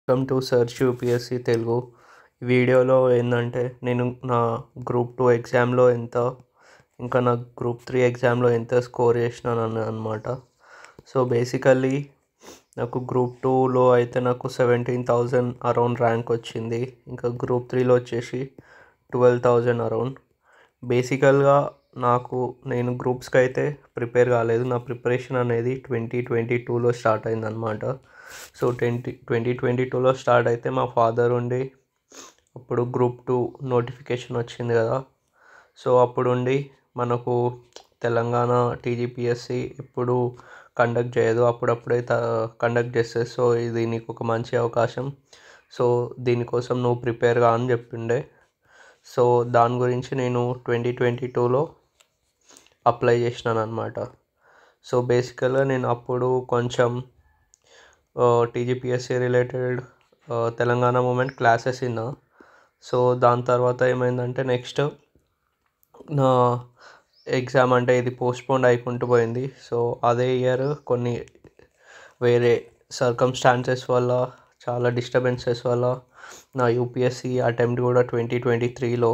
Welcome to search UPSC Telugu. వీడియోలో ఏంటంటే నేను నా గ్రూప్ 2 ఎగ్జామ్లో ఎంత, ఇంకా నా గ్రూప్ 3 ఎగ్జామ్లో ఎంత స్కోర్ చేసినాను అనమాట. సో బేసికల్లీ నాకు గ్రూప్ 2లో అయితే నాకు 17,000 అరౌండ్ ర్యాంక్ వచ్చింది. ఇంకా గ్రూప్ 3లో వచ్చేసి 12,000 అరౌండ్. బేసికల్గా నేను గ్రూప్స్కి అయితే ప్రిపేర్ కాలేదు. నా ప్రిపరేషన్ అనేది 2022లో స్టార్ట్ అయిందనమాట. సో 2022లో స్టార్ట్ అయితే మా ఫాదర్ ఉండి అప్పుడు గ్రూప్ 2 నోటిఫికేషన్ వచ్చింది కదా. సో అప్పుడు ఉండి మనకు తెలంగాణ టీజీపీఎస్సీ ఎప్పుడు కండక్ట్ చేయదు, అప్పుడప్పుడే కండక్ట్ చేస్తుంది. సో ఇది నీకు ఒక మంచి అవకాశం, సో దీనికోసం నువ్వు ప్రిపేర్గా అని చెప్పిండే. సో దాని గురించి నేను 2022లో అప్లై చేసినాను అనమాట. సో బేసికల్గా నేను అప్పుడు కొంచెం TGPSC related Telangana movement classes విన్నా. సో దాని తర్వాత ఏమైందంటే నెక్స్ట్ నా ఎగ్జామ్ అంటే ఇది పోస్ట్పోన్ అయికుంటూ పోయింది. సో అదే ఇయర్ కొన్ని వేరే సర్కమ్స్టాన్సెస్ వల్ల, చాలా డిస్టర్బెన్సెస్ వల్ల నా యూపీఎస్సీ అటెంప్ట్ కూడా 2023లో,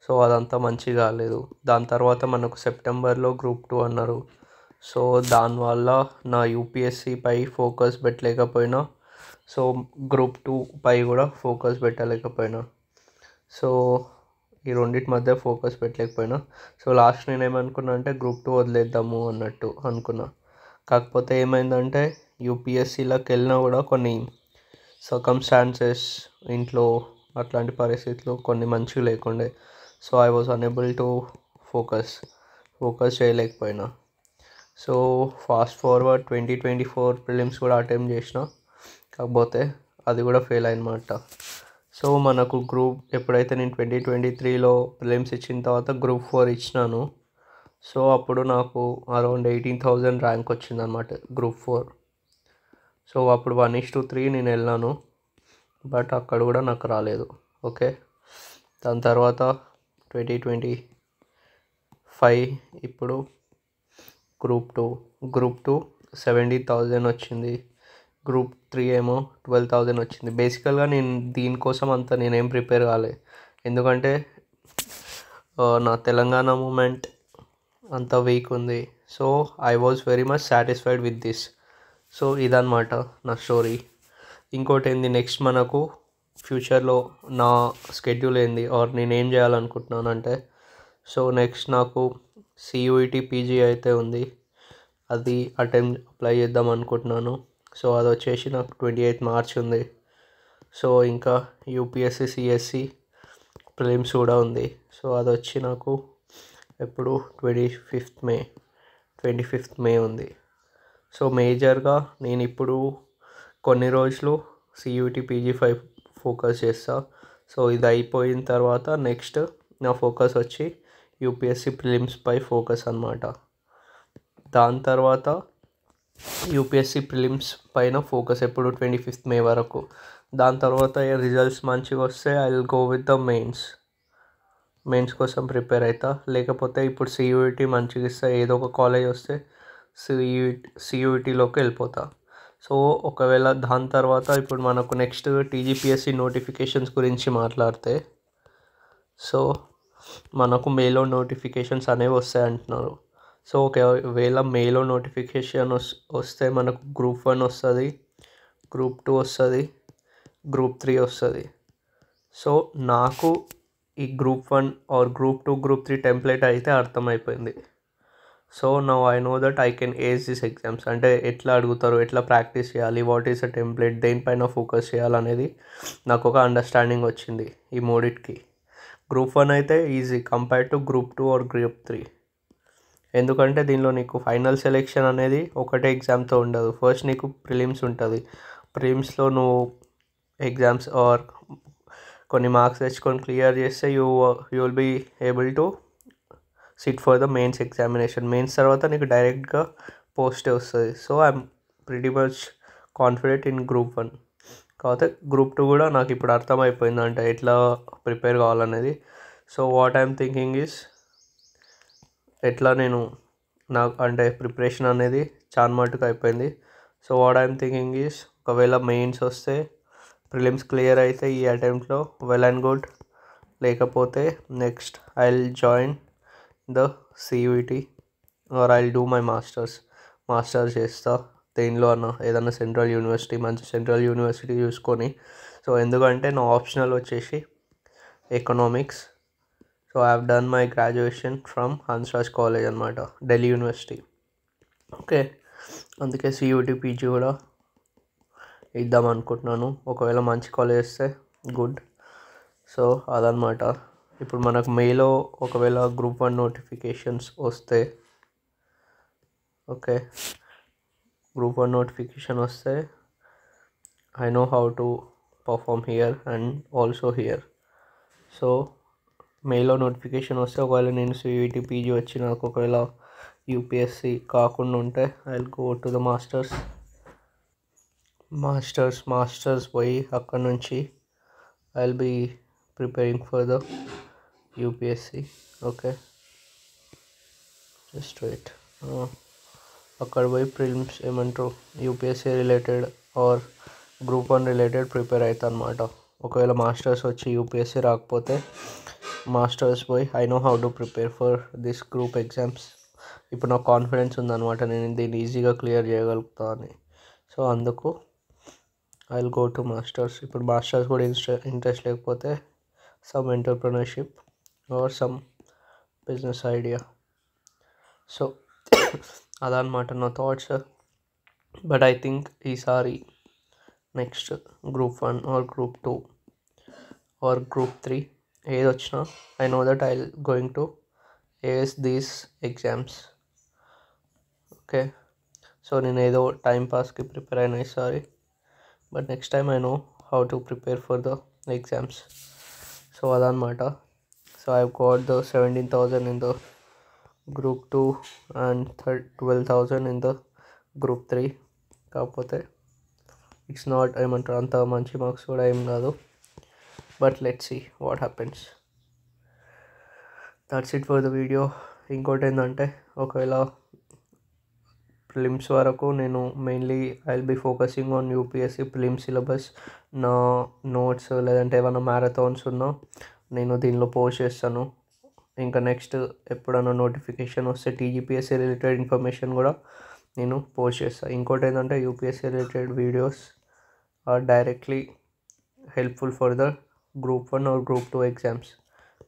సో అదంతా మంచిగా కాలేదు. దాని తర్వాత మనకు సెప్టెంబర్లో గ్రూప్ 2 అన్నారు. సో దానివల్ల నా యూపీఎస్సీపై ఫోకస్ పెట్టలేకపోయినా, సో గ్రూప్ 2 పై కూడా ఫోకస్ పెట్టలేకపోయినా. సో ఈ రెండింటి మధ్య ఫోకస్ పెట్టలేకపోయినా. సో లాస్ట్ నేను ఏమనుకున్నా అంటే గ్రూప్ 2 వదిలేద్దాము అన్నట్టు అనుకున్నా. కాకపోతే ఏమైందంటే యూపీఎస్సీలోకి వెళ్ళినా కూడా కొన్ని సర్కమ్స్టాన్సెస్, ఇంట్లో అట్లాంటి పరిస్థితులు కొన్ని మంచిగా లేకుండే. So I was unable to focus చేయలేకపోయినా. సో ఫాస్ట్ ఫార్వర్డ్ 2024 ప్రిలిమ్స్ కూడా అటెంప్ట్ చేసిన, కాకపోతే అది కూడా ఫెయిల్ అయిందన్నమాట. సో మనకు ఎప్పుడైతే నేను 2023లో ప్రిలిమ్స్ ఇచ్చిన తర్వాత గ్రూప్ 4 ఇచ్చినాను. సో అప్పుడు నాకు అరౌండ్ 18,000 ర్యాంక్ వచ్చిందనమాట గ్రూప్ 4. సో అప్పుడు 1:3 నేను వెళ్ళాను, బట్ అక్కడ కూడా నాకు రాలేదు. ఓకే, దాని తర్వాత 2025 ఇప్పుడు గ్రూప్ 2 17,000 వచ్చింది. గ్రూప్ 3 ఏమో 12,000 వచ్చింది. బేసికల్గా నేను దీనికోసం నేనేం ప్రిపేర్ కాలే, ఎందుకంటే నా తెలంగాణ మూమెంట్ అంత వీక్ ఉంది. So I was very much satisfied with this. So ఇదన్నమాట నా స్టోరీ. ఇంకోటి ఏంది, నెక్స్ట్ మనకు ఫ్యూచర్లో నా స్కెడ్యూల్ ఏంది ఆర్ నేనేం చేయాలనుకుంటున్నాను అంటే, సో నెక్స్ట్ నాకు సియూఈటీ పీజీ అయితే ఉంది, అది అప్లై చేద్దాం అనుకుంటున్నాను. సో అది వచ్చేసి నాకు 28 మార్చ్ ఉంది. సో ఇంకా యూపీఎస్సీ సిఎస్సి ప్రిలిమ్స్ కూడా ఉంది. సో అది వచ్చి నాకు ఎప్పుడు 25th మే ఉంది. సో మేజర్గా నేను ఇప్పుడు కొన్ని రోజులు సియూటీ పీజీ5 ఫోకస్ చేస్తా. సో ఇది అయిపోయిన తర్వాత నెక్స్ట్ నా ఫోకస్ వచ్చి యూపీఎస్సీ ప్రిలిమ్స్పై ఫోకస్ అన్నమాట. దాని తర్వాత యూపీఎస్సీ ప్రిలిమ్స్ పైన ఫోకస్ ఎప్పుడు 25th మే వరకు. దాని తర్వాత రిజల్ట్స్ మంచిగా వస్తే I will go with the mains కోసం ప్రిపేర్ అవుతా. లేకపోతే ఇప్పుడు సియూఈటీ మంచిగా ఇస్తే ఏదో ఒక కాలేజ్ వస్తే సియూఈటీలోకి వెళ్ళిపోతా. సో ఒకవేళ దాని తర్వాత ఇప్పుడు మనకు నెక్స్ట్ టీజీపీఎస్సీ నోటిఫికేషన్స్ గురించి మాట్లాడితే, సో మనకు మేలో నోటిఫికేషన్స్ అనేవి వస్తాయి అంటున్నారు. సో ఒకవేళ మేలో నోటిఫికేషన్ వస్తే మనకు గ్రూప్ 1 వస్తుంది, గ్రూప్ 2 వస్తుంది, గ్రూప్ 3 వస్తుంది. సో నాకు ఈ group 1 or group 2, group 3 template అయితే అర్థమైపోయింది. So now I know that I can ace this exams. అంటే ఎట్లా అడుగుతారు, ఎట్లా ప్రాక్టీస్ చేయాలి, వాట్ ఈస్ అ టెంప్లెట్, దేనిపైన ఫోకస్ చేయాలనేది నాకు ఒక అండర్స్టాండింగ్ వచ్చింది ఈ మూడిటికి. గ్రూప్ 1 అయితే easy compared to group 2 or group 3, ఎందుకంటే దీనిలో నీకు ఫైనల్ సెలెక్షన్ అనేది ఒకటే ఎగ్జామ్తో ఉండదు. ఫస్ట్ నీకు ప్రిలిమ్స్ ఉంటుంది. ప్రిలిమ్స్లో నువ్వు ఎగ్జామ్స్ ఆర్ కొన్ని మార్క్స్ తెచ్చుకొని క్లియర్ చేస్తే you will be able to sit for the mains examination. Mains తర్వాత నీకు డైరెక్ట్గా పోస్టే వస్తుంది. So I'm pretty much confident in group 1. కాకపోతే గ్రూప్ 2 కూడా నాకు ఇప్పుడు అర్థమైపోయింది అంటే ఎట్లా ప్రిపేర్ కావాలనేది. So what I'm thinking is, ఎట్లా నాకు అంటే ప్రిపరేషన్ అనేది చాలా మటుకు అయిపోయింది. So what I'm thinking is ఒకవేళ మెయిన్స్ వస్తే ప్రిలిమ్స్ క్లియర్ అయితే ఈ అటెంప్ట్లో వెల్ అండ్ గుడ్, లేకపోతే next I will join the CUET or I will do my masters చేస్తా దేనిలో అన్న ఏదన్నా సెంట్రల్ యూనివర్సిటీ, మంచి సెంట్రల్ యూనివర్సిటీ చూసుకొని. సో ఎందుకంటే నా ఆప్షనల్ వచ్చేసి economics. So I have done my graduation from Hansraj college అనమాట, ఢిల్లీ యూనివర్సిటీ. ఓకే, అందుకే సియూటీ పీజీ కూడా ఇద్దాం అనుకుంటున్నాను. ఒకవేళ మంచి కాలేజ్ వస్తే గుడ్. సో అదనమాట. ఇప్పుడు మనకు మేలో ఒకవేళ గ్రూప్ 1 నోటిఫికేషన్స్ వస్తే, ఓకే, గ్రూప్ 1 నోటిఫికేషన్ వస్తే I know how to perform here and also here. So మేలో నోటిఫికేషన్ వస్తే ఒకవేళ నేను సియూఈటీ పీజీ వచ్చి నాకు ఒకవేళ యూపీఎస్సి కాకుండా ఉంటే I will go to the masters పోయి అక్కడ నుంచి I will be preparing for the UPSC. Okay, just wait. అక్కడ పోయి ప్రిలిమ్స్ ఏమంటారు UPSC related or group 1 related prepare అవుతా అనమాట. ఒకవేళ మాస్టర్స్ వచ్చి యూపీఎస్సీ రాకపోతే మాస్టర్స్ పోయి I know how to prepare for this group exams. ఇప్పుడు నాకు కాన్ఫిడెన్స్ ఉందన్నమాట, నేను దీన్ని ఈజీగా క్లియర్ చేయగలుగుతా అని. సో అందుకు I will go to masters. ఇప్పుడు మాస్టర్స్ కూడా ఇంట్రెస్ట్ లేకపోతే some entrepreneurship or some business idea. So అదనమాట నా థాట్స్. బట్ ఐ థింక్ ఈసారి next group 1 or group 2 or group 3 ఏది వచ్చినా I know that I going to ace these exams. Okay, so నేను ఏదో టైంపాస్కి ప్రిపేర్ అయినా ఈసారి, but next time I know how to prepare for the exams. So అదనమాట. So I got the 17,000 in the group 2 and 12,000 in the group 3. కాకపోతే it's not ఏమంటారు అంత మంచి మార్క్స్ కూడా ఏం కాదు, but let's see what happens. That's it for the video. ఇంకోటి ఏంటంటే ఒకవేళ ప్రిలిమ్స్ వరకు నేను mainly I will be focusing on UPSC prelims syllabus. నా నోట్స్ లేదంటే ఏమైనా మ్యారథాన్స్ ఉన్నా నేను దీనిలో పోస్ట్ చేస్తాను. ఇంకా నెక్స్ట్ ఎప్పుడైనా నోటిఫికేషన్ వస్తే టీజీపీఎస్సీ రిలేటెడ్ ఇన్ఫర్మేషన్ కూడా నేను పోస్ట్ చేస్తాను. ఇంకోటి ఏంటంటే UPSC related videos or directly helpful for the group 1 or group 2 exams.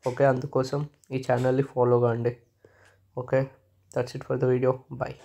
Okay, అందుకోసం ఈ ఛానల్ని ఫాలో కాండి. Okay, that's it for the video. Bye.